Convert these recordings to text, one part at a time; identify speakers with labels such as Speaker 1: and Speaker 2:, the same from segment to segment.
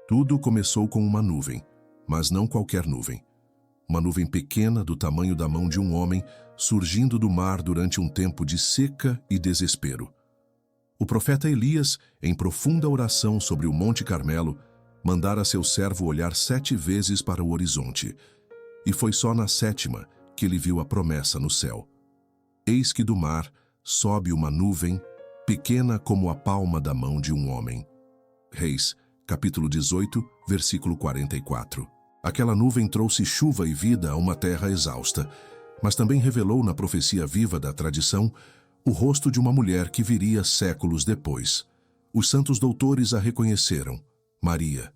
Speaker 1: Tudo começou com uma nuvem, mas não qualquer nuvem. Uma nuvem pequena do tamanho da mão de um homem, surgindo do mar durante um tempo de seca e desespero. O profeta Elias, em profunda oração sobre o Monte Carmelo, mandara seu servo olhar 7 vezes para o horizonte, e foi só na 7ª que ele viu a promessa no céu. Eis que do mar sobe uma nuvem, pequena como a palma da mão de um homem. Reis, capítulo 18, versículo 44. Aquela nuvem trouxe chuva e vida a uma terra exausta, mas também revelou na profecia viva da tradição o rosto de uma mulher que viria séculos depois. Os santos doutores a reconheceram, Maria,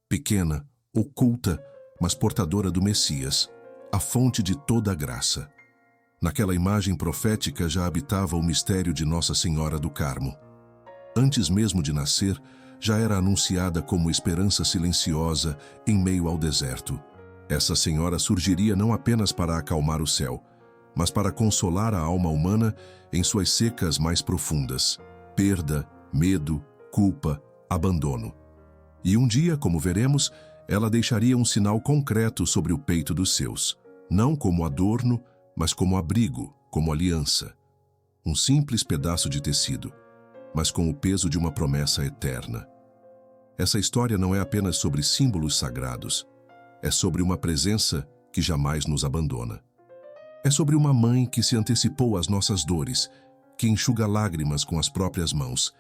Speaker 1: pequena, oculta, mas portadora do Messias, a fonte de toda a graça. Naquela imagem profética já habitava o mistério de Nossa Senhora do Carmo. Antes mesmo de nascer, já era anunciada como esperança silenciosa em meio ao deserto. Essa senhora surgiria não apenas para acalmar o céu, mas para consolar a alma humana em suas secas mais profundas: perda, medo, culpa, abandono. E um dia, como veremos, ela deixaria um sinal concreto sobre o peito dos seus, não como adorno, mas como abrigo, como aliança. Um simples pedaço de tecido, mas com o peso de uma promessa eterna. Essa história não é apenas sobre símbolos sagrados, é sobre uma presença que jamais nos abandona. É sobre uma mãe que se antecipou às nossas dores, que enxuga lágrimas com as próprias mãos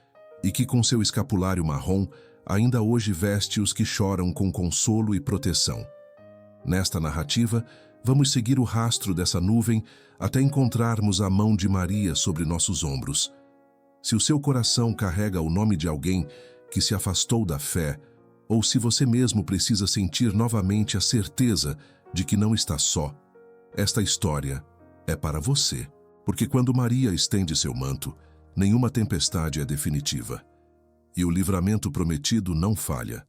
Speaker 1: e que com seu escapulário marrom ainda hoje veste os que choram com consolo e proteção. Nesta narrativa, vamos seguir o rastro dessa nuvem até encontrarmos a mão de Maria sobre nossos ombros. Se o seu coração carrega o nome de alguém que se afastou da fé, ou se você mesmo precisa sentir novamente a certeza de que não está só, esta história é para você. Porque quando Maria estende seu manto, nenhuma tempestade é definitiva. E o livramento prometido não falha.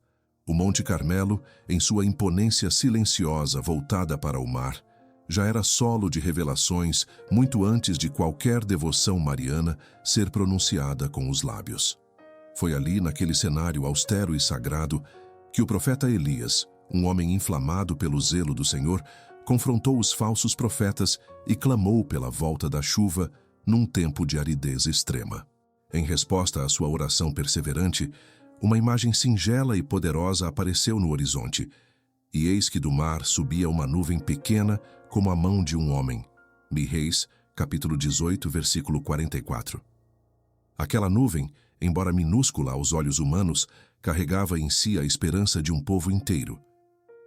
Speaker 1: O Monte Carmelo, em sua imponência silenciosa voltada para o mar, já era solo de revelações muito antes de qualquer devoção mariana ser pronunciada com os lábios. Foi ali, naquele cenário austero e sagrado, que o profeta Elias, um homem inflamado pelo zelo do Senhor, confrontou os falsos profetas e clamou pela volta da chuva num tempo de aridez extrema. Em resposta à sua oração perseverante, uma imagem singela e poderosa apareceu no horizonte, e eis que do mar subia uma nuvem pequena como a mão de um homem. Reis, capítulo 18, versículo 44. Aquela nuvem, embora minúscula aos olhos humanos, carregava em si a esperança de um povo inteiro.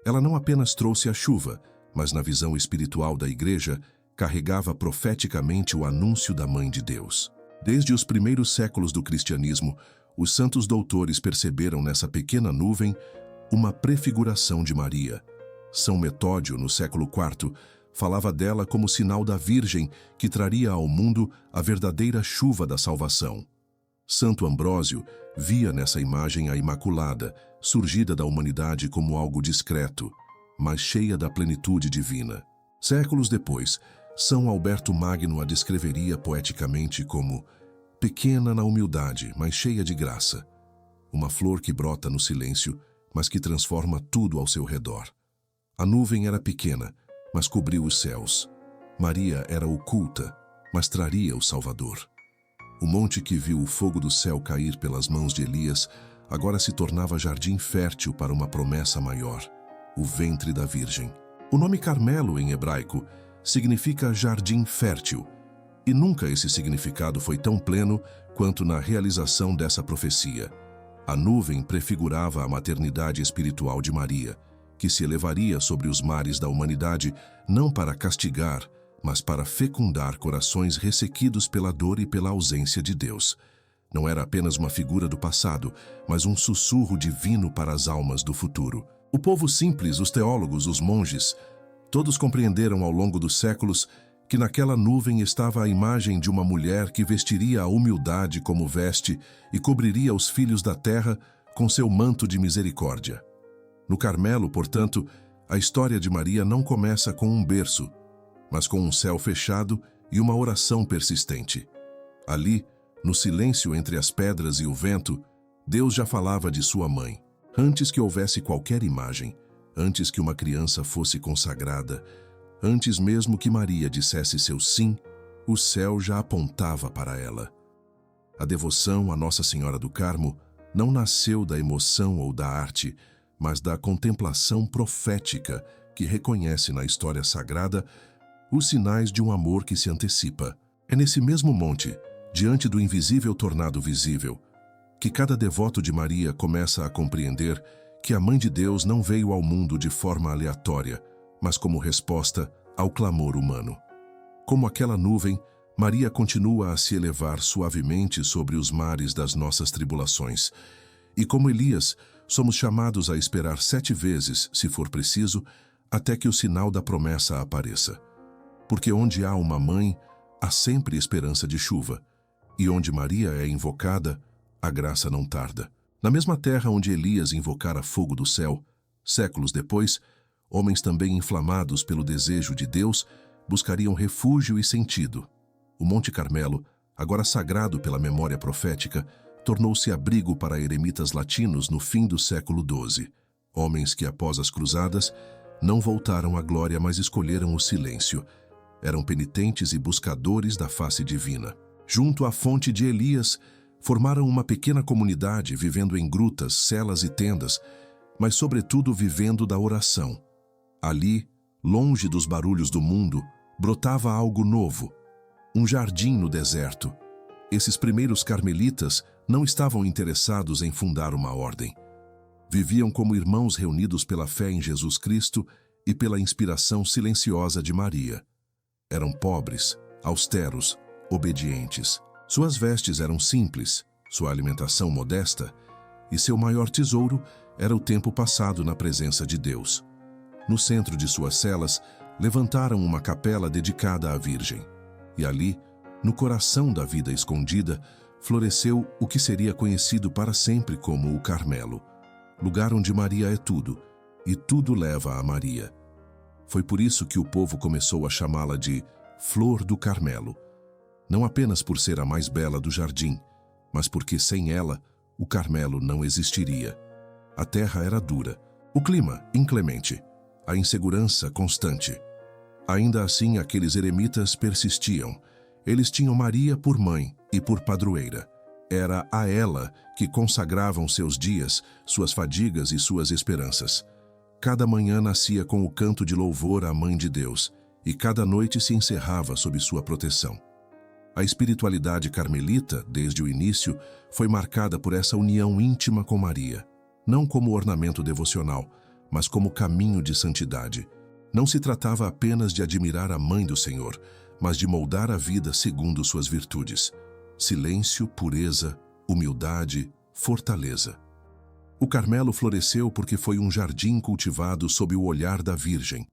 Speaker 1: Ela não apenas trouxe a chuva, mas na visão espiritual da Igreja, carregava profeticamente o anúncio da Mãe de Deus. Desde os primeiros séculos do cristianismo, os santos doutores perceberam nessa pequena nuvem uma prefiguração de Maria. São Metódio, no século IV, falava dela como sinal da Virgem que traria ao mundo a verdadeira chuva da salvação. Santo Ambrósio via nessa imagem a Imaculada, surgida da humanidade como algo discreto, mas cheia da plenitude divina. Séculos depois, São Alberto Magno a descreveria poeticamente como pequena na humildade, mas cheia de graça. Uma flor que brota no silêncio, mas que transforma tudo ao seu redor. A nuvem era pequena, mas cobriu os céus. Maria era oculta, mas traria o Salvador. O monte que viu o fogo do céu cair pelas mãos de Elias agora se tornava jardim fértil para uma promessa maior, o ventre da Virgem. O nome Carmelo, em hebraico, significa jardim fértil, e nunca esse significado foi tão pleno quanto na realização dessa profecia. A nuvem prefigurava a maternidade espiritual de Maria, que se elevaria sobre os mares da humanidade não para castigar, mas para fecundar corações ressequidos pela dor e pela ausência de Deus. Não era apenas uma figura do passado, mas um sussurro divino para as almas do futuro. O povo simples, os teólogos, os monges, todos compreenderam ao longo dos séculos que naquela nuvem estava a imagem de uma mulher que vestiria a humildade como veste e cobriria os filhos da terra com seu manto de misericórdia. No Carmelo, portanto, a história de Maria não começa com um berço, mas com um céu fechado e uma oração persistente. Ali, no silêncio entre as pedras e o vento, Deus já falava de sua mãe. Antes que houvesse qualquer imagem, antes que uma criança fosse consagrada, antes mesmo que Maria dissesse seu sim, o céu já apontava para ela. A devoção a Nossa Senhora do Carmo não nasceu da emoção ou da arte, mas da contemplação profética que reconhece na história sagrada os sinais de um amor que se antecipa. É nesse mesmo monte, diante do invisível tornado visível, que cada devoto de Maria começa a compreender que a Mãe de Deus não veio ao mundo de forma aleatória, mas como resposta ao clamor humano. Como aquela nuvem, Maria continua a se elevar suavemente sobre os mares das nossas tribulações. E como Elias, somos chamados a esperar 7 vezes, se for preciso, até que o sinal da promessa apareça. Porque onde há uma mãe, há sempre esperança de chuva. E onde Maria é invocada, a graça não tarda. Na mesma terra onde Elias invocara fogo do céu, séculos depois, homens também inflamados pelo desejo de Deus buscariam refúgio e sentido. O Monte Carmelo, agora sagrado pela memória profética, tornou-se abrigo para eremitas latinos no fim do século XII. Homens que, após as cruzadas, não voltaram à glória, mas escolheram o silêncio. Eram penitentes e buscadores da face divina. Junto à fonte de Elias, formaram uma pequena comunidade vivendo em grutas, celas e tendas, mas sobretudo vivendo da oração. Ali, longe dos barulhos do mundo, brotava algo novo, um jardim no deserto. Esses primeiros carmelitas não estavam interessados em fundar uma ordem. Viviam como irmãos reunidos pela fé em Jesus Cristo e pela inspiração silenciosa de Maria. Eram pobres, austeros, obedientes. Suas vestes eram simples, sua alimentação modesta, e seu maior tesouro era o tempo passado na presença de Deus. No centro de suas celas, levantaram uma capela dedicada à Virgem. E ali, no coração da vida escondida, floresceu o que seria conhecido para sempre como o Carmelo, lugar onde Maria é tudo, e tudo leva a Maria. Foi por isso que o povo começou a chamá-la de Flor do Carmelo, não apenas por ser a mais bela do jardim, mas porque sem ela, o Carmelo não existiria. A terra era dura, o clima inclemente, a insegurança constante. Ainda assim, aqueles eremitas persistiam. Eles tinham Maria por mãe e por padroeira. Era a ela que consagravam seus dias, suas fadigas e suas esperanças. Cada manhã nascia com o canto de louvor à Mãe de Deus, e cada noite se encerrava sob sua proteção. A espiritualidade carmelita, desde o início, foi marcada por essa união íntima com Maria, não como ornamento devocional, mas como caminho de santidade. Não se tratava apenas de admirar a Mãe do Senhor, mas de moldar a vida segundo suas virtudes: silêncio, pureza, humildade, fortaleza. O Carmelo floresceu porque foi um jardim cultivado sob o olhar da Virgem.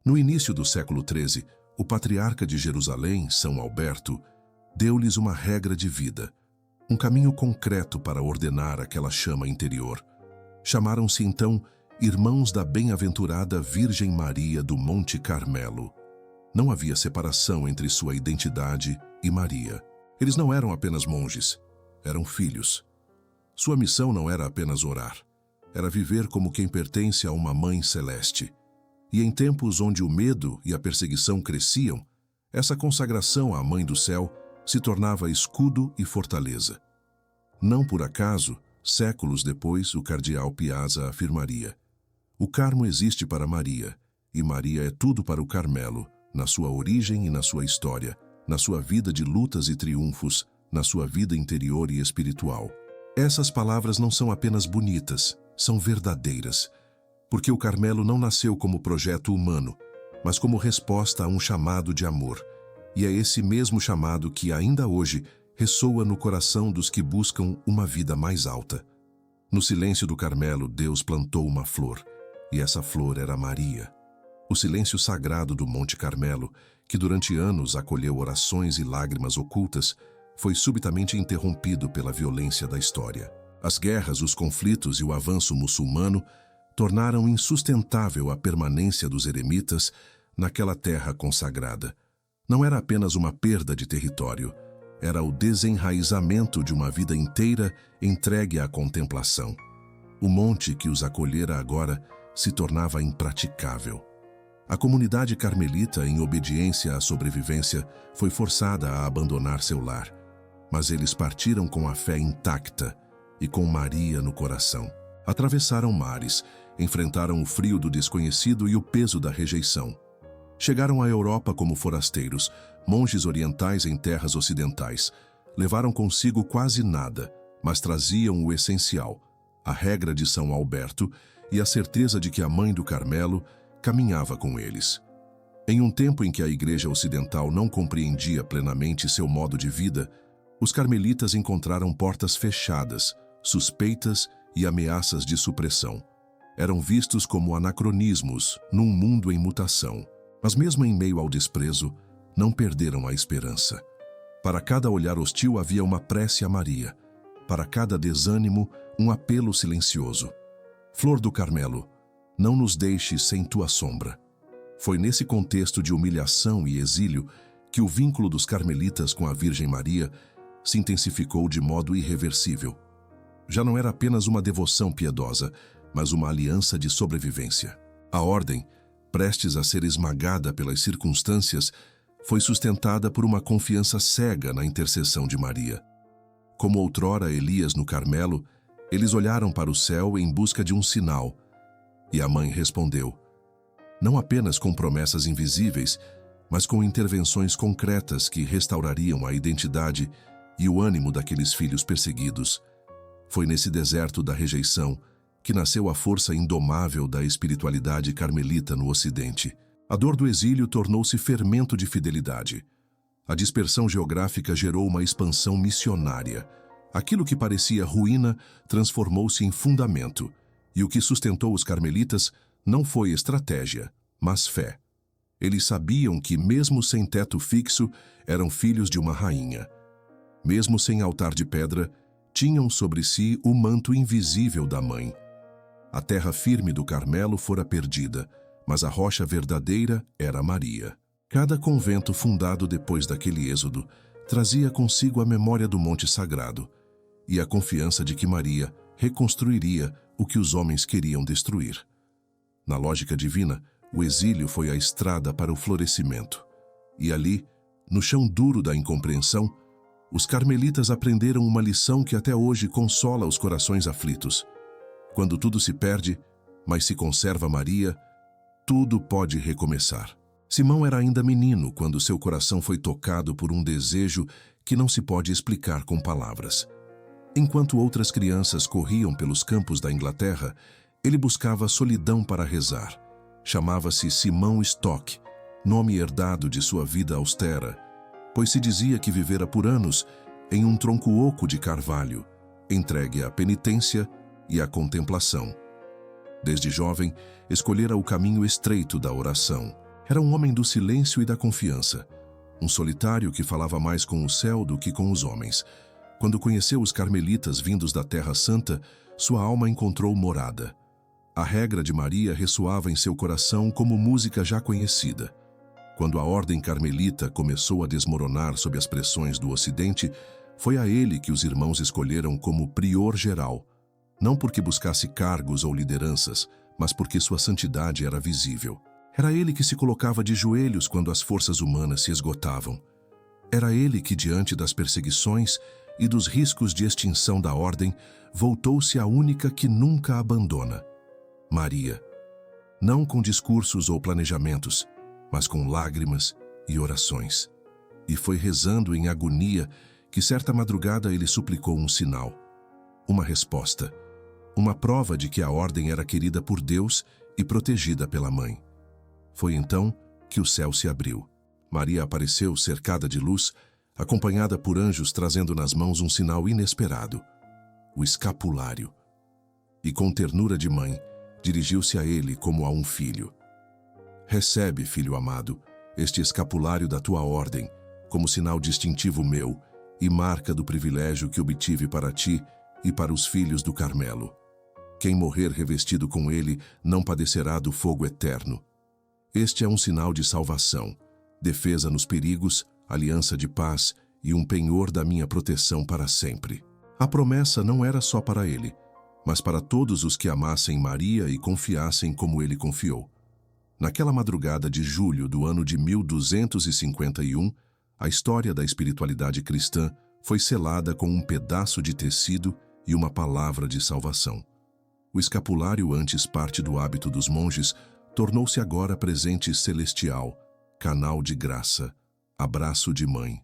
Speaker 1: No início do século XIII, o patriarca de Jerusalém, São Alberto, deu-lhes uma regra de vida, um caminho concreto para ordenar aquela chama interior. Chamaram-se então Irmãos da Bem-aventurada Virgem Maria do Monte Carmelo. Não havia separação entre sua identidade e Maria. Eles não eram apenas monges, eram filhos. Sua missão não era apenas orar, era viver como quem pertence a uma mãe celeste. E em tempos onde o medo e a perseguição cresciam, essa consagração à Mãe do Céu se tornava escudo e fortaleza. Não por acaso, séculos depois, o cardeal Piazza afirmaria: o Carmo existe para Maria, e Maria é tudo para o Carmelo, na sua origem e na sua história, na sua vida de lutas e triunfos, na sua vida interior e espiritual. Essas palavras não são apenas bonitas, são verdadeiras, porque o Carmelo não nasceu como projeto humano, mas como resposta a um chamado de amor. E é esse mesmo chamado que, ainda hoje, ressoa no coração dos que buscam uma vida mais alta. No silêncio do Carmelo, Deus plantou uma flor, e essa flor era Maria. O silêncio sagrado do Monte Carmelo, que durante anos acolheu orações e lágrimas ocultas, foi subitamente interrompido pela violência da história. As guerras, os conflitos e o avanço muçulmano tornaram insustentável a permanência dos eremitas naquela terra consagrada. Não era apenas uma perda de território, era o desenraizamento de uma vida inteira entregue à contemplação. O monte que os acolhera agora se tornava impraticável. A comunidade carmelita, em obediência à sobrevivência, foi forçada a abandonar seu lar. Mas eles partiram com a fé intacta e com Maria no coração. Atravessaram mares, enfrentaram o frio do desconhecido e o peso da rejeição. Chegaram à Europa como forasteiros, monges orientais em terras ocidentais. Levaram consigo quase nada, mas traziam o essencial, a regra de São Alberto e a certeza de que a Mãe do Carmelo caminhava com eles. Em um tempo em que a Igreja Ocidental não compreendia plenamente seu modo de vida, os carmelitas encontraram portas fechadas, suspeitas e ameaças de supressão. Eram vistos como anacronismos num mundo em mutação. Mas mesmo em meio ao desprezo, não perderam a esperança. Para cada olhar hostil havia uma prece a Maria. Para cada desânimo, um apelo silencioso. Flor do Carmelo, não nos deixes sem tua sombra. Foi nesse contexto de humilhação e exílio que o vínculo dos carmelitas com a Virgem Maria se intensificou de modo irreversível. Já não era apenas uma devoção piedosa, mas uma aliança de sobrevivência. A ordem, prestes a ser esmagada pelas circunstâncias, foi sustentada por uma confiança cega na intercessão de Maria. Como outrora Elias no Carmelo, eles olharam para o céu em busca de um sinal, e a mãe respondeu, não apenas com promessas invisíveis, mas com intervenções concretas que restaurariam a identidade e o ânimo daqueles filhos perseguidos. Foi nesse deserto da rejeição que nasceu a força indomável da espiritualidade carmelita no Ocidente. A dor do exílio tornou-se fermento de fidelidade. A dispersão geográfica gerou uma expansão missionária. Aquilo que parecia ruína transformou-se em fundamento, e o que sustentou os carmelitas não foi estratégia, mas fé. Eles sabiam que, mesmo sem teto fixo, eram filhos de uma rainha. Mesmo sem altar de pedra, tinham sobre si o manto invisível da mãe. A terra firme do Carmelo fora perdida, mas a rocha verdadeira era Maria. Cada convento fundado depois daquele êxodo trazia consigo a memória do Monte Sagrado e a confiança de que Maria reconstruiria o que os homens queriam destruir. Na lógica divina, o exílio foi a estrada para o florescimento. E ali, no chão duro da incompreensão, os carmelitas aprenderam uma lição que até hoje consola os corações aflitos. Quando tudo se perde, mas se conserva Maria, tudo pode recomeçar. Simão era ainda menino quando seu coração foi tocado por um desejo que não se pode explicar com palavras. Enquanto outras crianças corriam pelos campos da Inglaterra, ele buscava solidão para rezar. Chamava-se Simão Stock, nome herdado de sua vida austera, pois se dizia que vivera por anos em um tronco oco de carvalho, entregue à penitência e à contemplação. Desde jovem, escolhera o caminho estreito da oração. Era um homem do silêncio e da confiança, um solitário que falava mais com o céu do que com os homens. Quando conheceu os carmelitas vindos da Terra Santa, sua alma encontrou morada. A regra de Maria ressoava em seu coração como música já conhecida. Quando a ordem carmelita começou a desmoronar sob as pressões do Ocidente, foi a ele que os irmãos escolheram como prior geral, não porque buscasse cargos ou lideranças, mas porque sua santidade era visível. Era ele que se colocava de joelhos quando as forças humanas se esgotavam. Era ele que, diante das perseguições e dos riscos de extinção da ordem, voltou-se à única que nunca abandona, Maria. Não com discursos ou planejamentos, mas com lágrimas e orações. E foi rezando em agonia que certa madrugada ele suplicou um sinal, uma resposta, uma prova de que a ordem era querida por Deus e protegida pela mãe. Foi então que o céu se abriu. Maria apareceu cercada de luz, acompanhada por anjos trazendo nas mãos um sinal inesperado, o escapulário. E com ternura de mãe, dirigiu-se a ele como a um filho. Recebe, filho amado, este escapulário da tua ordem, como sinal distintivo meu e marca do privilégio que obtive para ti e para os filhos do Carmelo. Quem morrer revestido com ele não padecerá do fogo eterno. Este é um sinal de salvação, defesa nos perigos, aliança de paz e um penhor da minha proteção para sempre. A promessa não era só para ele, mas para todos os que amassem Maria e confiassem como ele confiou. Naquela madrugada de julho do ano de 1251, a história da espiritualidade cristã foi selada com um pedaço de tecido e uma palavra de salvação. O escapulário, antes parte do hábito dos monges, tornou-se agora presente celestial, canal de graça, abraço de mãe.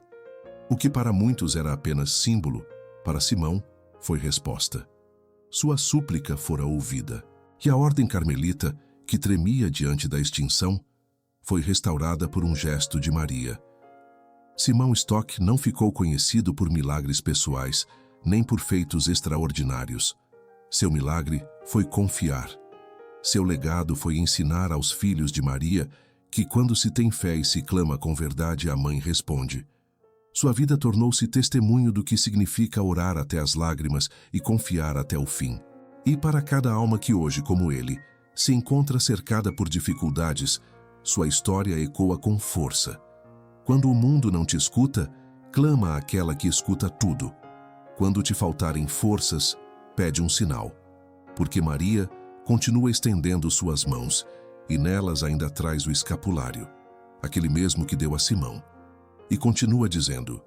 Speaker 1: O que para muitos era apenas símbolo, para Simão foi resposta. Sua súplica fora ouvida, e a ordem carmelita, que tremia diante da extinção, foi restaurada por um gesto de Maria. Simão Stock não ficou conhecido por milagres pessoais, nem por feitos extraordinários. Seu milagre foi confiar. Seu legado foi ensinar aos filhos de Maria que quando se tem fé e se clama com verdade, a mãe responde. Sua vida tornou-se testemunho do que significa orar até as lágrimas e confiar até o fim. E para cada alma que hoje, como ele, se encontra cercada por dificuldades, sua história ecoa com força. Quando o mundo não te escuta, clama àquela que escuta tudo. Quando te faltarem forças, pede um sinal. Porque Maria continua estendendo suas mãos, e nelas ainda traz o escapulário, aquele mesmo que deu a Simão. E continua dizendo,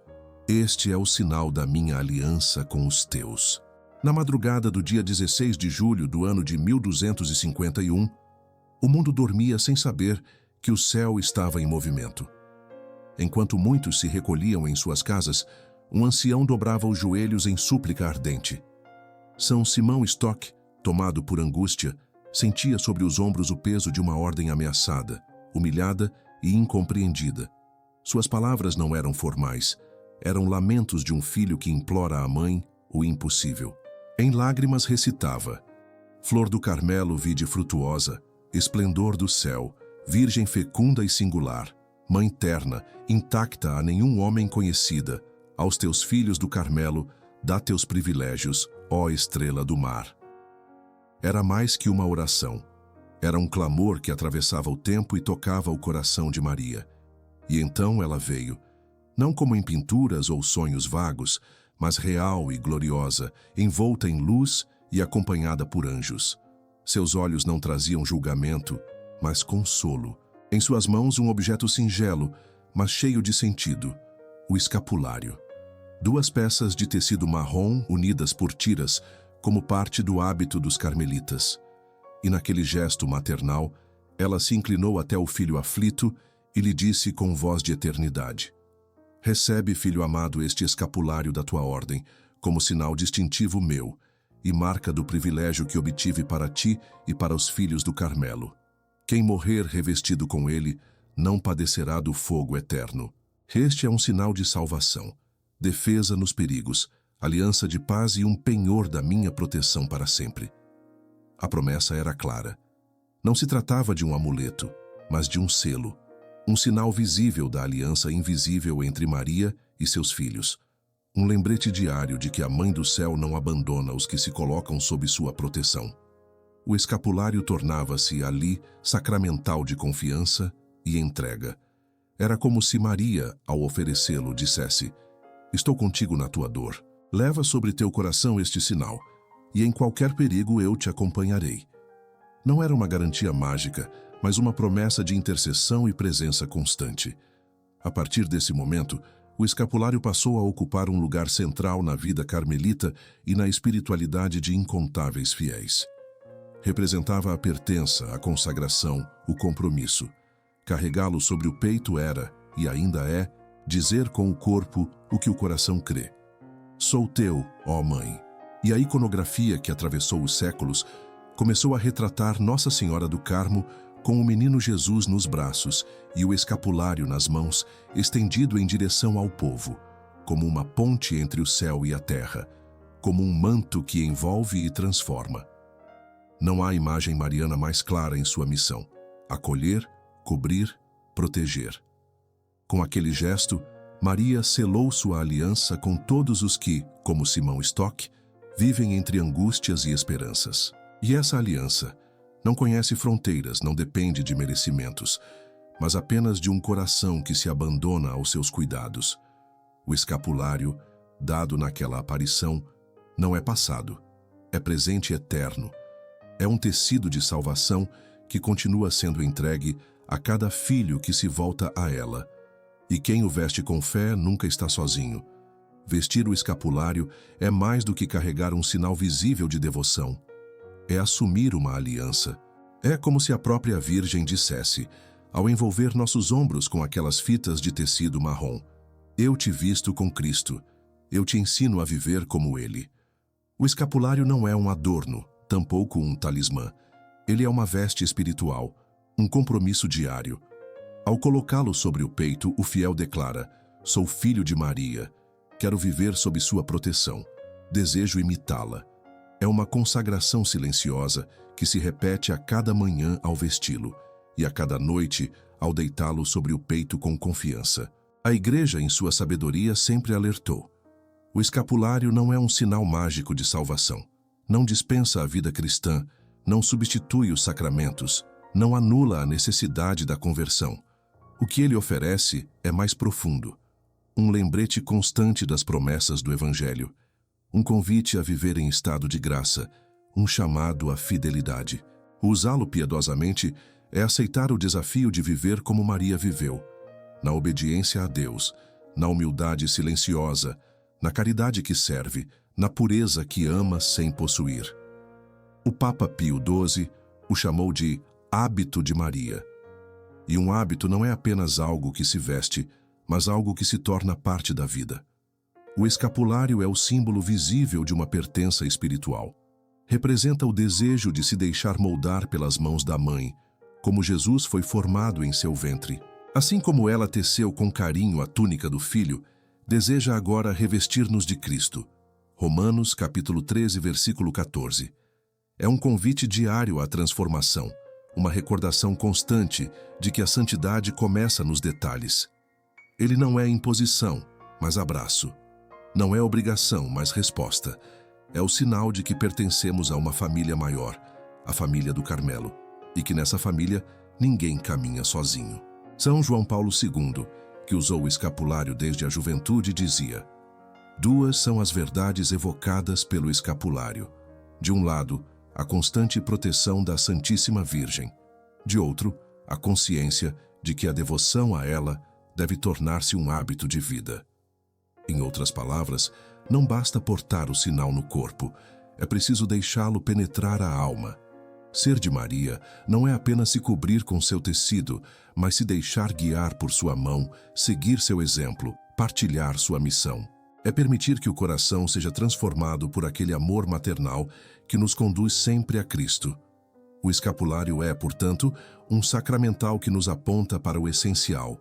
Speaker 1: este é o sinal da minha aliança com os teus. Na madrugada do dia 16 de julho do ano de 1251, o mundo dormia sem saber que o céu estava em movimento. Enquanto muitos se recolhiam em suas casas, um ancião dobrava os joelhos em súplica ardente. São Simão Stock, tomado por angústia, sentia sobre os ombros o peso de uma ordem ameaçada, humilhada e incompreendida. Suas palavras não eram formais, eram lamentos de um filho que implora à mãe o impossível. Em lágrimas recitava, flor do Carmelo, vide frutuosa, esplendor do céu, virgem fecunda e singular, mãe terna, intacta a nenhum homem conhecida, aos teus filhos do Carmelo, dá teus privilégios, ó estrela do mar. Era mais que uma oração. Era um clamor que atravessava o tempo e tocava o coração de Maria. E então ela veio, não como em pinturas ou sonhos vagos, mas real e gloriosa, envolta em luz e acompanhada por anjos. Seus olhos não traziam julgamento, mas consolo. Em suas mãos um objeto singelo, mas cheio de sentido, o escapulário. 2 peças de tecido marrom unidas por tiras, como parte do hábito dos carmelitas. E naquele gesto maternal, ela se inclinou até o filho aflito e lhe disse com voz de eternidade, recebe, filho amado, este escapulário da tua ordem, como sinal distintivo meu, e marca do privilégio que obtive para ti e para os filhos do Carmelo. Quem morrer revestido com ele, não padecerá do fogo eterno. Este é um sinal de salvação, defesa nos perigos, aliança de paz e um penhor da minha proteção para sempre. A promessa era clara. Não se tratava de um amuleto, mas de um selo, um sinal visível da aliança invisível entre Maria e seus filhos. Um lembrete diário de que a Mãe do Céu não abandona os que se colocam sob sua proteção. O escapulário tornava-se ali sacramental de confiança e entrega. Era como se Maria, ao oferecê-lo, dissesse, estou contigo na tua dor. Leva sobre teu coração este sinal, e em qualquer perigo eu te acompanharei. Não era uma garantia mágica, mas uma promessa de intercessão e presença constante. A partir desse momento, o escapulário passou a ocupar um lugar central na vida carmelita e na espiritualidade de incontáveis fiéis. Representava a pertença, a consagração, o compromisso. Carregá-lo sobre o peito era, e ainda é, dizer com o corpo o que o coração crê. Sou teu, ó Mãe. E a iconografia que atravessou os séculos começou a retratar Nossa Senhora do Carmo com o menino Jesus nos braços e o escapulário nas mãos, estendido em direção ao povo, como uma ponte entre o céu e a terra, como um manto que envolve e transforma. Não há imagem mariana mais clara em sua missão: acolher, cobrir, proteger. Com aquele gesto, Maria selou sua aliança com todos os que, como Simão Stock, vivem entre angústias e esperanças. E essa aliança não conhece fronteiras, não depende de merecimentos, mas apenas de um coração que se abandona aos seus cuidados. O escapulário, dado naquela aparição, não é passado, é presente eterno. É um tecido de salvação que continua sendo entregue a cada filho que se volta a ela. E quem o veste com fé nunca está sozinho. Vestir o escapulário é mais do que carregar um sinal visível de devoção. É assumir uma aliança. É como se a própria Virgem dissesse, ao envolver nossos ombros com aquelas fitas de tecido marrom: eu te visto com Cristo, eu te ensino a viver como Ele. O escapulário não é um adorno, tampouco um talismã. Ele é uma veste espiritual, um compromisso diário. Ao colocá-lo sobre o peito, o fiel declara: sou filho de Maria, quero viver sob sua proteção, desejo imitá-la. É uma consagração silenciosa que se repete a cada manhã ao vesti-lo e a cada noite ao deitá-lo sobre o peito com confiança. A Igreja, em sua sabedoria, sempre alertou: o escapulário não é um sinal mágico de salvação. Não dispensa a vida cristã, não substitui os sacramentos, não anula a necessidade da conversão. O que ele oferece é mais profundo. Um lembrete constante das promessas do Evangelho. Um convite a viver em estado de graça, um chamado à fidelidade. Usá-lo piedosamente é aceitar o desafio de viver como Maria viveu, na obediência a Deus, na humildade silenciosa, na caridade que serve, na pureza que ama sem possuir. O Papa Pio XII o chamou de hábito de Maria. E um hábito não é apenas algo que se veste, mas algo que se torna parte da vida. O escapulário é o símbolo visível de uma pertença espiritual. Representa o desejo de se deixar moldar pelas mãos da mãe, como Jesus foi formado em seu ventre. Assim como ela teceu com carinho a túnica do filho, deseja agora revestir-nos de Cristo. Romanos capítulo 13, versículo 14. É um convite diário à transformação, uma recordação constante de que a santidade começa nos detalhes. Ele não é imposição, mas abraço. Não é obrigação, mas resposta. É o sinal de que pertencemos a uma família maior, a família do Carmelo, e que nessa família ninguém caminha sozinho. São João Paulo II, que usou o escapulário desde a juventude, dizia: duas são as verdades evocadas pelo escapulário. De um lado, a constante proteção da Santíssima Virgem. De outro, a consciência de que a devoção a ela deve tornar-se um hábito de vida. Em outras palavras, não basta portar o sinal no corpo, é preciso deixá-lo penetrar a alma. Ser de Maria não é apenas se cobrir com seu tecido, mas se deixar guiar por sua mão, seguir seu exemplo, partilhar sua missão. É permitir que o coração seja transformado por aquele amor maternal que nos conduz sempre a Cristo. O escapulário é, portanto, um sacramental que nos aponta para o essencial.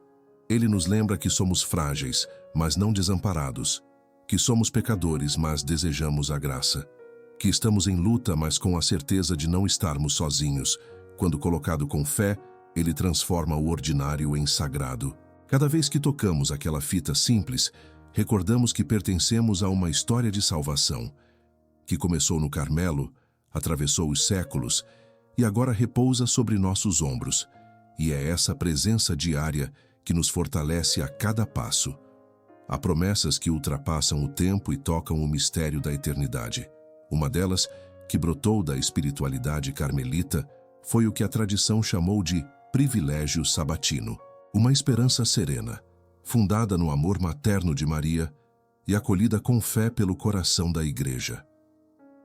Speaker 1: Ele nos lembra que somos frágeis, mas não desamparados, que somos pecadores, mas desejamos a graça, que estamos em luta, mas com a certeza de não estarmos sozinhos. Quando colocado com fé, ele transforma o ordinário em sagrado. Cada vez que tocamos aquela fita simples, recordamos que pertencemos a uma história de salvação, que começou no Carmelo, atravessou os séculos e agora repousa sobre nossos ombros. E é essa presença diária que nos fortalece a cada passo. Há promessas que ultrapassam o tempo e tocam o mistério da eternidade. Uma delas, que brotou da espiritualidade carmelita, foi o que a tradição chamou de privilégio sabatino. Uma esperança serena, fundada no amor materno de Maria e acolhida com fé pelo coração da Igreja.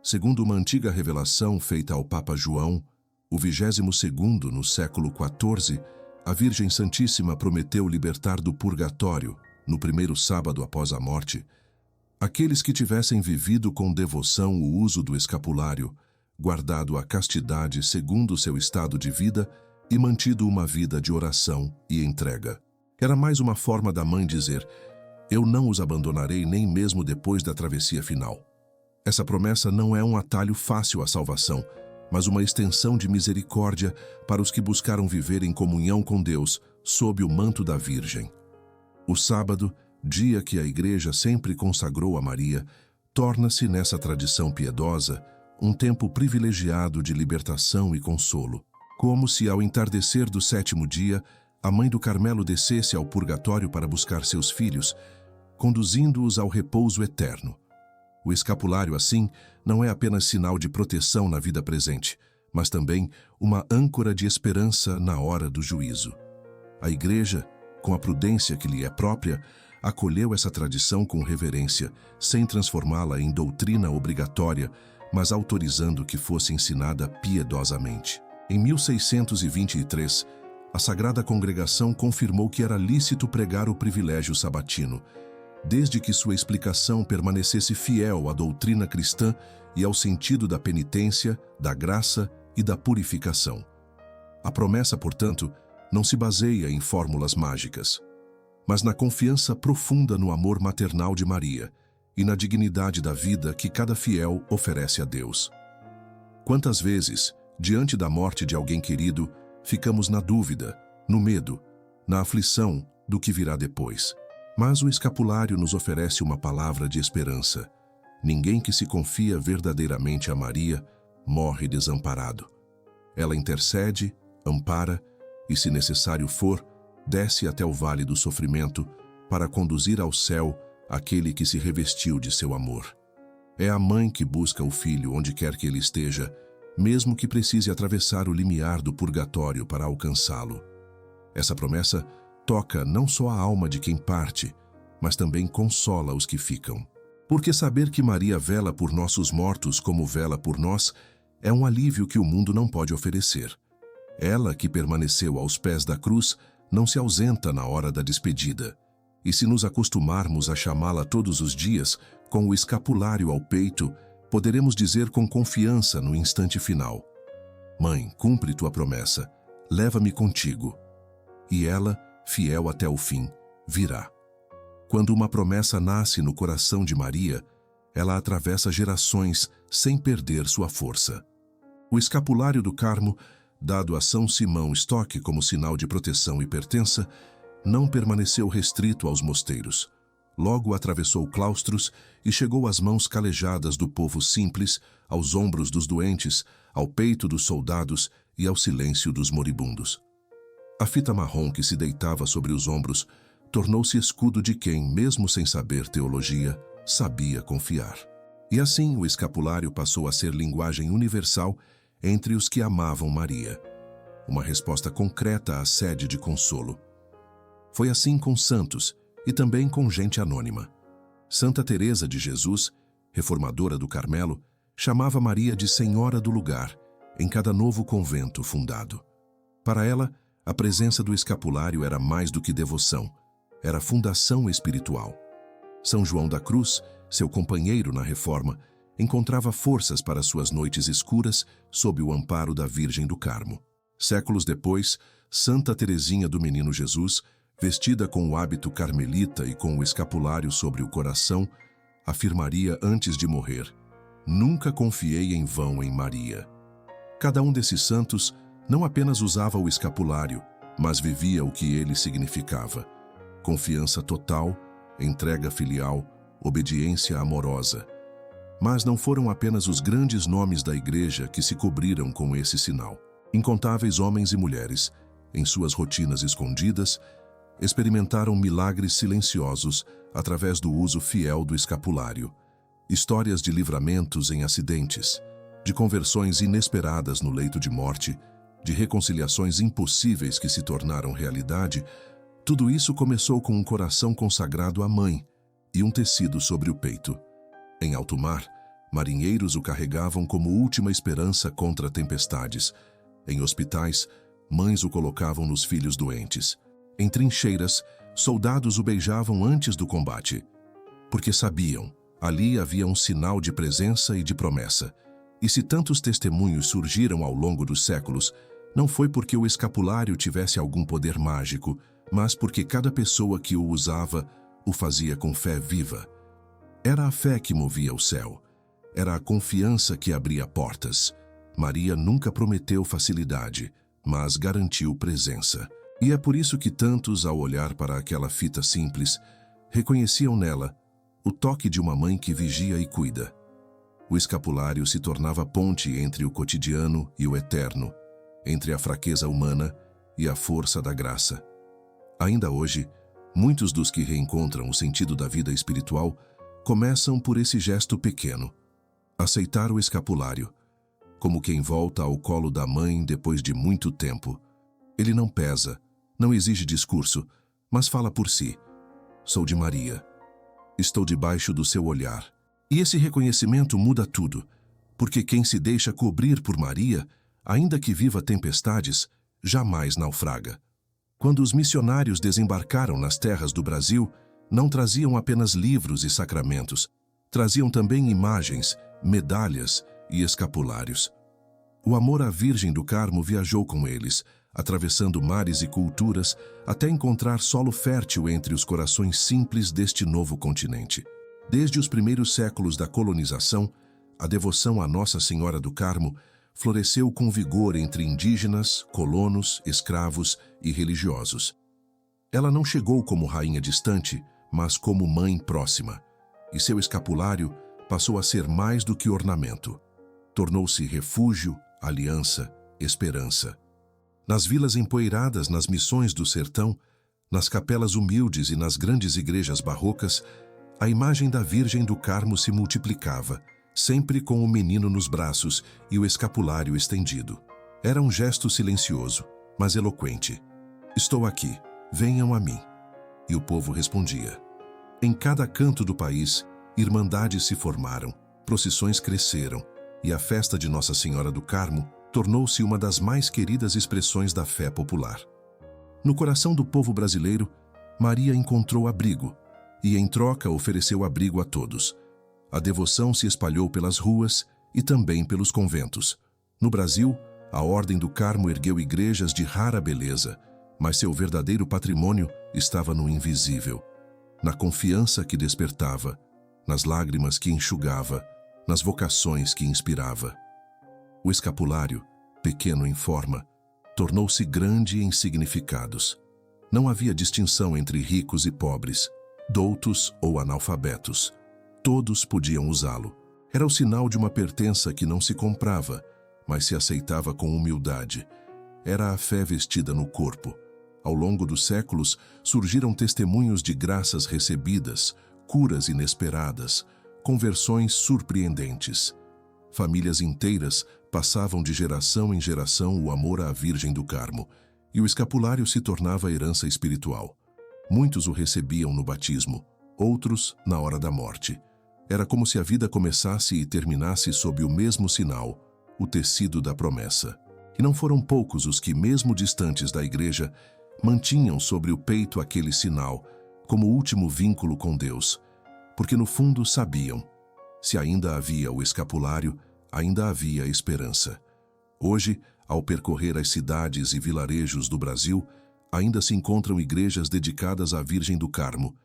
Speaker 1: Segundo uma antiga revelação feita ao Papa João, o 22º no século XIV, a Virgem Santíssima prometeu libertar do purgatório, no primeiro sábado após a morte, aqueles que tivessem vivido com devoção o uso do escapulário, guardado a castidade segundo seu estado de vida e mantido uma vida de oração e entrega. Era mais uma forma da mãe dizer: eu não os abandonarei nem mesmo depois da travessia final. Essa promessa não é um atalho fácil à salvação, mas uma extensão de misericórdia para os que buscaram viver em comunhão com Deus sob o manto da Virgem. O sábado, dia que a Igreja sempre consagrou a Maria, torna-se nessa tradição piedosa um tempo privilegiado de libertação e consolo, como se ao entardecer do 7º dia a mãe do Carmelo descesse ao purgatório para buscar seus filhos, conduzindo-os ao repouso eterno. O escapulário, assim, não é apenas sinal de proteção na vida presente, mas também uma âncora de esperança na hora do juízo. A Igreja, com a prudência que lhe é própria, acolheu essa tradição com reverência, sem transformá-la em doutrina obrigatória, mas autorizando que fosse ensinada piedosamente. Em 1623, a Sagrada Congregação confirmou que era lícito pregar o privilégio sabatino, desde que sua explicação permanecesse fiel à doutrina cristã e ao sentido da penitência, da graça e da purificação. A promessa, portanto, não se baseia em fórmulas mágicas, mas na confiança profunda no amor maternal de Maria e na dignidade da vida que cada fiel oferece a Deus. Quantas vezes, diante da morte de alguém querido, ficamos na dúvida, no medo, na aflição do que virá depois. Mas o escapulário nos oferece uma palavra de esperança. Ninguém que se confia verdadeiramente a Maria morre desamparado. Ela intercede, ampara e, se necessário for, desce até o vale do sofrimento para conduzir ao céu aquele que se revestiu de seu amor. É a mãe que busca o filho onde quer que ele esteja, mesmo que precise atravessar o limiar do purgatório para alcançá-lo. Essa promessa toca não só a alma de quem parte, mas também consola os que ficam. Porque saber que Maria vela por nossos mortos como vela por nós é um alívio que o mundo não pode oferecer. Ela, que permaneceu aos pés da cruz, não se ausenta na hora da despedida. E se nos acostumarmos a chamá-la todos os dias, com o escapulário ao peito, poderemos dizer com confiança no instante final: Mãe, cumpre tua promessa, leva-me contigo. E ela, fiel até o fim, virá. Quando uma promessa nasce no coração de Maria, ela atravessa gerações sem perder sua força. O escapulário do Carmo, dado a São Simão Stock como sinal de proteção e pertença, não permaneceu restrito aos mosteiros. Logo atravessou claustros e chegou às mãos calejadas do povo simples, aos ombros dos doentes, ao peito dos soldados e ao silêncio dos moribundos. A fita marrom que se deitava sobre os ombros tornou-se escudo de quem, mesmo sem saber teologia, sabia confiar. E assim o escapulário passou a ser linguagem universal entre os que amavam Maria, uma resposta concreta à sede de consolo. Foi assim com santos e também com gente anônima. Santa Teresa de Jesus, reformadora do Carmelo, chamava Maria de Senhora do lugar em cada novo convento fundado. Para ela, a presença do escapulário era mais do que devoção, era fundação espiritual. São João da Cruz, seu companheiro na Reforma, encontrava forças para suas noites escuras sob o amparo da Virgem do Carmo. Séculos depois, Santa Teresinha do Menino Jesus, vestida com o hábito carmelita e com o escapulário sobre o coração, afirmaria antes de morrer: Nunca confiei em vão em Maria. Cada um desses santos não apenas usava o escapulário, mas vivia o que ele significava: confiança total, entrega filial, obediência amorosa. Mas não foram apenas os grandes nomes da Igreja que se cobriram com esse sinal. Incontáveis homens e mulheres, em suas rotinas escondidas, experimentaram milagres silenciosos através do uso fiel do escapulário. Histórias de livramentos em acidentes, de conversões inesperadas no leito de morte, de reconciliações impossíveis que se tornaram realidade. Tudo isso começou com um coração consagrado à Mãe e um tecido sobre o peito. Em alto mar, marinheiros o carregavam como última esperança contra tempestades. Em hospitais, mães o colocavam nos filhos doentes. Em trincheiras, soldados o beijavam antes do combate, porque sabiam, ali havia um sinal de presença e de promessa. E se tantos testemunhos surgiram ao longo dos séculos, não foi porque o escapulário tivesse algum poder mágico, mas porque cada pessoa que o usava o fazia com fé viva. Era a fé que movia o céu. Era a confiança que abria portas. Maria nunca prometeu facilidade, mas garantiu presença. E é por isso que tantos, ao olhar para aquela fita simples, reconheciam nela o toque de uma mãe que vigia e cuida. O escapulário se tornava ponte entre o cotidiano e o eterno, entre a fraqueza humana e a força da graça. Ainda hoje, muitos dos que reencontram o sentido da vida espiritual começam por esse gesto pequeno: aceitar o escapulário, como quem volta ao colo da mãe depois de muito tempo. Ele não pesa, não exige discurso, mas fala por si. Sou de Maria. Estou debaixo do seu olhar. E esse reconhecimento muda tudo, porque quem se deixa cobrir por Maria, ainda que viva tempestades, jamais naufraga. Quando os missionários desembarcaram nas terras do Brasil, não traziam apenas livros e sacramentos, traziam também imagens, medalhas e escapulários. O amor à Virgem do Carmo viajou com eles, atravessando mares e culturas, até encontrar solo fértil entre os corações simples deste novo continente. Desde os primeiros séculos da colonização, a devoção à Nossa Senhora do Carmo floresceu com vigor entre indígenas, colonos, escravos e religiosos. Ela não chegou como rainha distante, mas como mãe próxima, e seu escapulário passou a ser mais do que ornamento. Tornou-se refúgio, aliança, esperança. Nas vilas empoeiradas, nas missões do sertão, nas capelas humildes e nas grandes igrejas barrocas, a imagem da Virgem do Carmo se multiplicava, sempre com o menino nos braços e o escapulário estendido. Era um gesto silencioso, mas eloquente. Estou aqui, venham a mim. E o povo respondia. Em cada canto do país, irmandades se formaram, procissões cresceram, e a festa de Nossa Senhora do Carmo tornou-se uma das mais queridas expressões da fé popular. No coração do povo brasileiro, Maria encontrou abrigo, e em troca ofereceu abrigo a todos. A devoção se espalhou pelas ruas e também pelos conventos. No Brasil, a Ordem do Carmo ergueu igrejas de rara beleza, mas seu verdadeiro patrimônio estava no invisível, na confiança que despertava, nas lágrimas que enxugava, nas vocações que inspirava. O escapulário, pequeno em forma, tornou-se grande em significados. Não havia distinção entre ricos e pobres, doutos ou analfabetos. Todos podiam usá-lo. Era o sinal de uma pertença que não se comprava, mas se aceitava com humildade. Era a fé vestida no corpo. Ao longo dos séculos, surgiram testemunhos de graças recebidas, curas inesperadas, conversões surpreendentes. Famílias inteiras passavam de geração em geração o amor à Virgem do Carmo, e o escapulário se tornava herança espiritual. Muitos o recebiam no batismo, outros na hora da morte. Era como se a vida começasse e terminasse sob o mesmo sinal, o tecido da promessa. E não foram poucos os que, mesmo distantes da igreja, mantinham sobre o peito aquele sinal, como último vínculo com Deus, porque no fundo sabiam, se ainda havia o escapulário, ainda havia esperança. Hoje, ao percorrer as cidades e vilarejos do Brasil, ainda se encontram igrejas dedicadas à Virgem do Carmo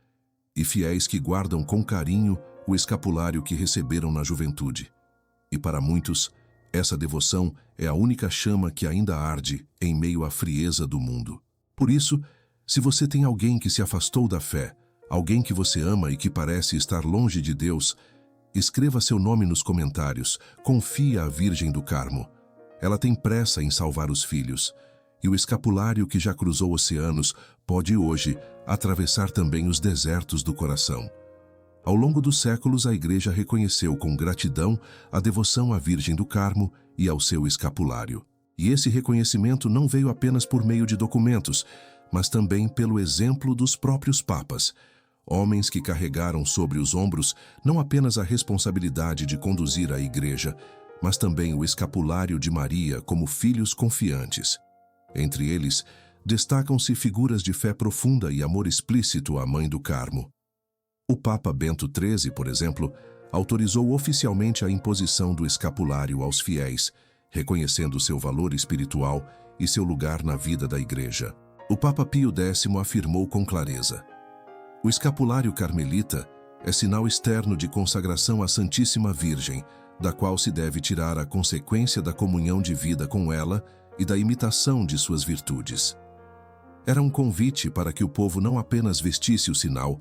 Speaker 1: e fiéis que guardam com carinho o escapulário que receberam na juventude. E para muitos, essa devoção é a única chama que ainda arde em meio à frieza do mundo. Por isso, se você tem alguém que se afastou da fé, alguém que você ama e que parece estar longe de Deus, escreva seu nome nos comentários, confie à Virgem do Carmo. Ela tem pressa em salvar os filhos, e o escapulário que já cruzou oceanos pode hoje atravessar também os desertos do coração. Ao longo dos séculos, a Igreja reconheceu com gratidão a devoção à Virgem do Carmo e ao seu escapulário. E esse reconhecimento não veio apenas por meio de documentos, mas também pelo exemplo dos próprios papas, homens que carregaram sobre os ombros não apenas a responsabilidade de conduzir a Igreja, mas também o escapulário de Maria como filhos confiantes. Entre eles, destacam-se figuras de fé profunda e amor explícito à Mãe do Carmo. O Papa Bento XIII, por exemplo, autorizou oficialmente a imposição do escapulário aos fiéis, reconhecendo seu valor espiritual e seu lugar na vida da Igreja. O Papa Pio X afirmou com clareza: o escapulário carmelita é sinal externo de consagração à Santíssima Virgem, da qual se deve tirar a consequência da comunhão de vida com ela e da imitação de suas virtudes. Era um convite para que o povo não apenas vestisse o sinal,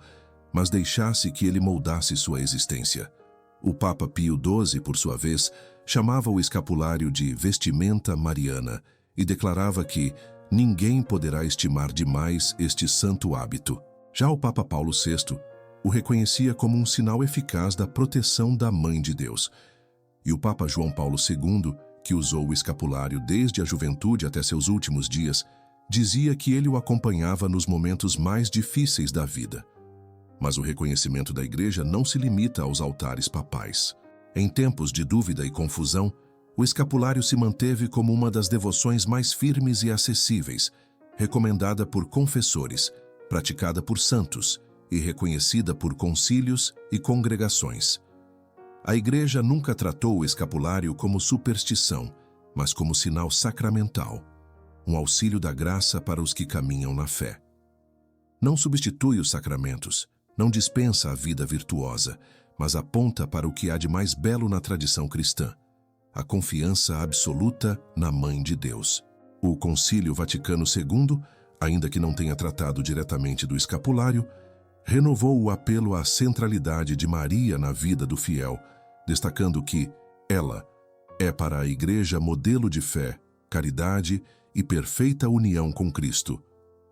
Speaker 1: mas deixasse que ele moldasse sua existência. O Papa Pio XII, por sua vez, chamava o escapulário de vestimenta mariana e declarava que ninguém poderá estimar demais este santo hábito. Já o Papa Paulo VI o reconhecia como um sinal eficaz da proteção da Mãe de Deus. E o Papa João Paulo II, que usou o escapulário desde a juventude até seus últimos dias, dizia que ele o acompanhava nos momentos mais difíceis da vida. Mas o reconhecimento da Igreja não se limita aos altares papais. Em tempos de dúvida e confusão, o escapulário se manteve como uma das devoções mais firmes e acessíveis, recomendada por confessores, praticada por santos e reconhecida por concílios e congregações. A Igreja nunca tratou o escapulário como superstição, mas como sinal sacramental, um auxílio da graça para os que caminham na fé. Não substitui os sacramentos, não dispensa a vida virtuosa, mas aponta para o que há de mais belo na tradição cristã, a confiança absoluta na Mãe de Deus. O Concílio Vaticano II, ainda que não tenha tratado diretamente do escapulário, renovou o apelo à centralidade de Maria na vida do fiel, destacando que ela é para a Igreja modelo de fé, caridade e perfeita união com Cristo.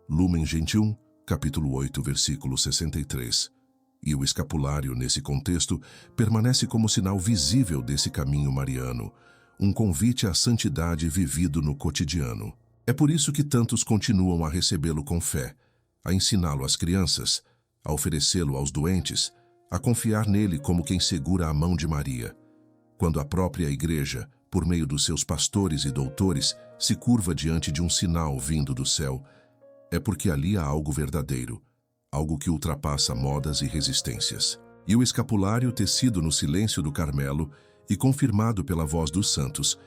Speaker 1: Lumen Gentium, capítulo 8, versículo 63. E o escapulário, nesse contexto, permanece como sinal visível desse caminho mariano, um convite à santidade vivido no cotidiano. É por isso que tantos continuam a recebê-lo com fé, a ensiná-lo às crianças, a oferecê-lo aos doentes, a confiar nele como quem segura a mão de Maria. Quando a própria Igreja, por meio dos seus pastores e doutores, se curva diante de um sinal vindo do céu, é porque ali há algo verdadeiro, algo que ultrapassa modas e resistências. E o escapulário, tecido no silêncio do Carmelo e confirmado pela voz dos santos,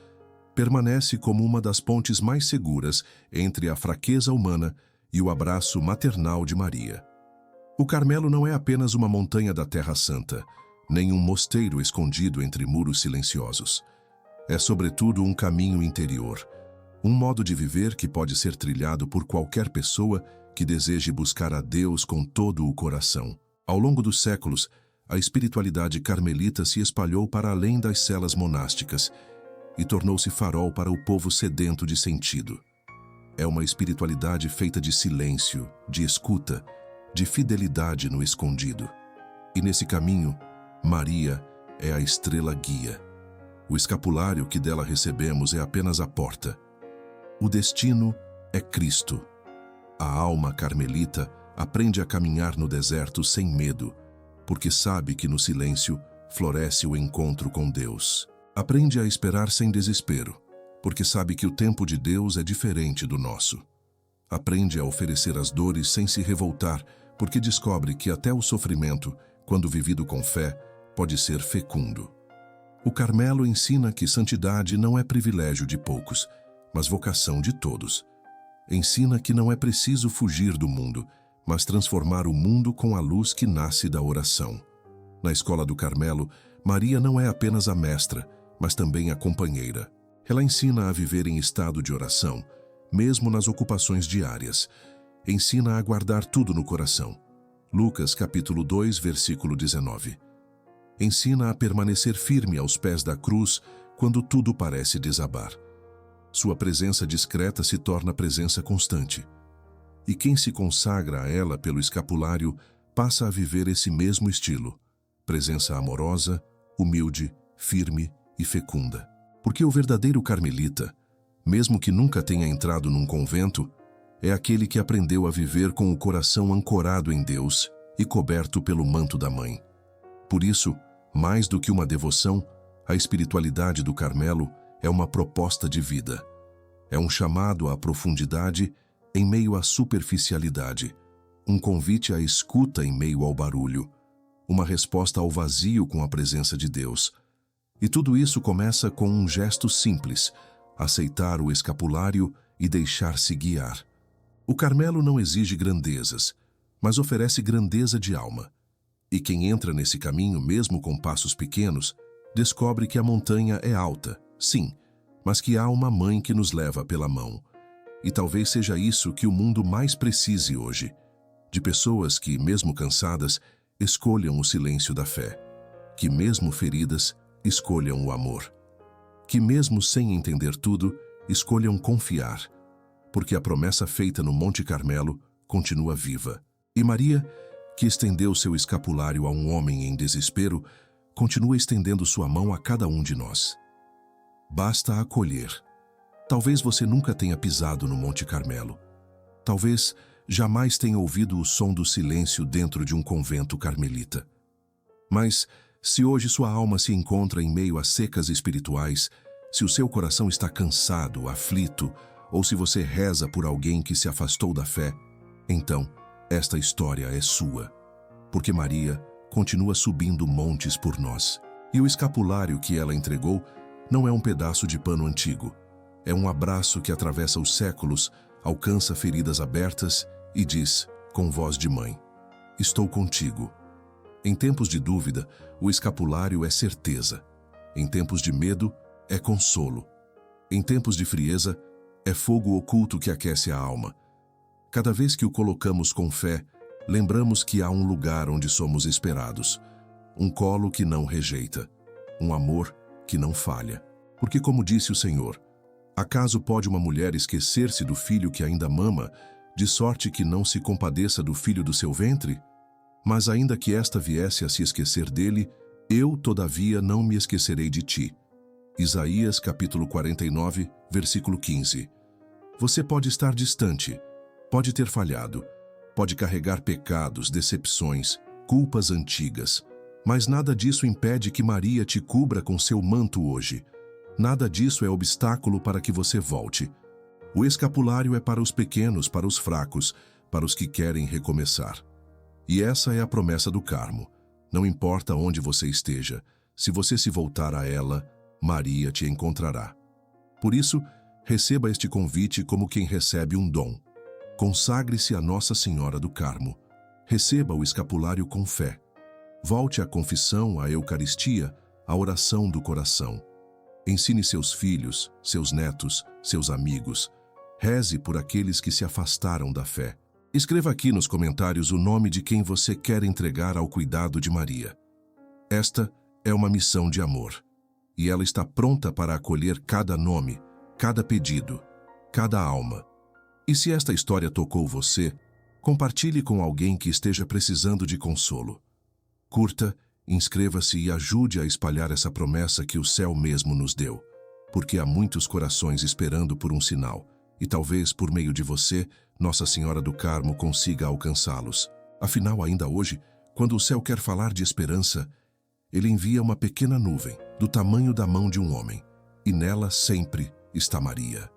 Speaker 1: permanece como uma das pontes mais seguras entre a fraqueza humana e o abraço maternal de Maria. O Carmelo não é apenas uma montanha da Terra Santa, nem um mosteiro escondido entre muros silenciosos. É, sobretudo, um caminho interior, um modo de viver que pode ser trilhado por qualquer pessoa que deseje buscar a Deus com todo o coração. Ao longo dos séculos, a espiritualidade carmelita se espalhou para além das celas monásticas e tornou-se farol para o povo sedento de sentido. É uma espiritualidade feita de silêncio, de escuta, de fidelidade no escondido. E nesse caminho, Maria é a estrela guia. O escapulário que dela recebemos é apenas a porta. O destino é Cristo. A alma carmelita aprende a caminhar no deserto sem medo, porque sabe que no silêncio floresce o encontro com Deus. Aprende a esperar sem desespero, porque sabe que o tempo de Deus é diferente do nosso. Aprende a oferecer as dores sem se revoltar, porque descobre que até o sofrimento, quando vivido com fé, pode ser fecundo. O Carmelo ensina que santidade não é privilégio de poucos, mas vocação de todos. Ensina que não é preciso fugir do mundo, mas transformar o mundo com a luz que nasce da oração. Na escola do Carmelo, Maria não é apenas a mestra, mas também a companheira. Ela ensina a viver em estado de oração, mesmo nas ocupações diárias. Ensina a guardar tudo no coração. Lucas capítulo 2, versículo 19. Ensina a permanecer firme aos pés da cruz quando tudo parece desabar. Sua presença discreta se torna presença constante. E quem se consagra a ela pelo escapulário passa a viver esse mesmo estilo. Presença amorosa, humilde, firme e fecunda. Porque o verdadeiro carmelita, mesmo que nunca tenha entrado num convento, é aquele que aprendeu a viver com o coração ancorado em Deus e coberto pelo manto da Mãe. Por isso, mais do que uma devoção, a espiritualidade do Carmelo é uma proposta de vida. É um chamado à profundidade em meio à superficialidade, um convite à escuta em meio ao barulho, uma resposta ao vazio com a presença de Deus. E tudo isso começa com um gesto simples, aceitar o escapulário e deixar-se guiar. O Carmelo não exige grandezas, mas oferece grandeza de alma. E quem entra nesse caminho, mesmo com passos pequenos, descobre que a montanha é alta, sim, mas que há uma mãe que nos leva pela mão. E talvez seja isso que o mundo mais precise hoje, de pessoas que, mesmo cansadas, escolham o silêncio da fé, que mesmo feridas, escolham o amor, que mesmo sem entender tudo, escolham confiar, porque a promessa feita no Monte Carmelo continua viva. E Maria, que estendeu seu escapulário a um homem em desespero, continua estendendo sua mão a cada um de nós. Basta acolher. Talvez você nunca tenha pisado no Monte Carmelo. Talvez jamais tenha ouvido o som do silêncio dentro de um convento carmelita. Mas, se hoje sua alma se encontra em meio a secas espirituais, se o seu coração está cansado, aflito, ou se você reza por alguém que se afastou da fé, então, esta história é sua. Porque Maria continua subindo montes por nós. E o escapulário que ela entregou não é um pedaço de pano antigo. É um abraço que atravessa os séculos, alcança feridas abertas e diz, com voz de mãe, estou contigo. Em tempos de dúvida, o escapulário é certeza. Em tempos de medo, é consolo. Em tempos de frieza, é fogo oculto que aquece a alma. Cada vez que o colocamos com fé, lembramos que há um lugar onde somos esperados, um colo que não rejeita, um amor que não falha. Porque, como disse o Senhor, acaso pode uma mulher esquecer-se do filho que ainda mama, de sorte que não se compadeça do filho do seu ventre? Mas ainda que esta viesse a se esquecer dele, eu, todavia, não me esquecerei de ti. Isaías capítulo 49, versículo 15. Você pode estar distante, pode ter falhado, pode carregar pecados, decepções, culpas antigas, mas nada disso impede que Maria te cubra com seu manto hoje. Nada disso é obstáculo para que você volte. O escapulário é para os pequenos, para os fracos, para os que querem recomeçar. E essa é a promessa do Carmo. Não importa onde você esteja, se você se voltar a ela, Maria te encontrará. Por isso, receba este convite como quem recebe um dom. Consagre-se a Nossa Senhora do Carmo. Receba o escapulário com fé. Volte à confissão, à Eucaristia, à oração do coração. Ensine seus filhos, seus netos, seus amigos. Reze por aqueles que se afastaram da fé. Escreva aqui nos comentários o nome de quem você quer entregar ao cuidado de Maria. Esta é uma missão de amor, e ela está pronta para acolher cada nome, cada pedido, cada alma. E se esta história tocou você, compartilhe com alguém que esteja precisando de consolo. Curta, inscreva-se e ajude a espalhar essa promessa que o céu mesmo nos deu, porque há muitos corações esperando por um sinal, e talvez por meio de você, Nossa Senhora do Carmo consiga alcançá-los. Afinal, ainda hoje, quando o céu quer falar de esperança, ele envia uma pequena nuvem, do tamanho da mão de um homem, e nela sempre está Maria.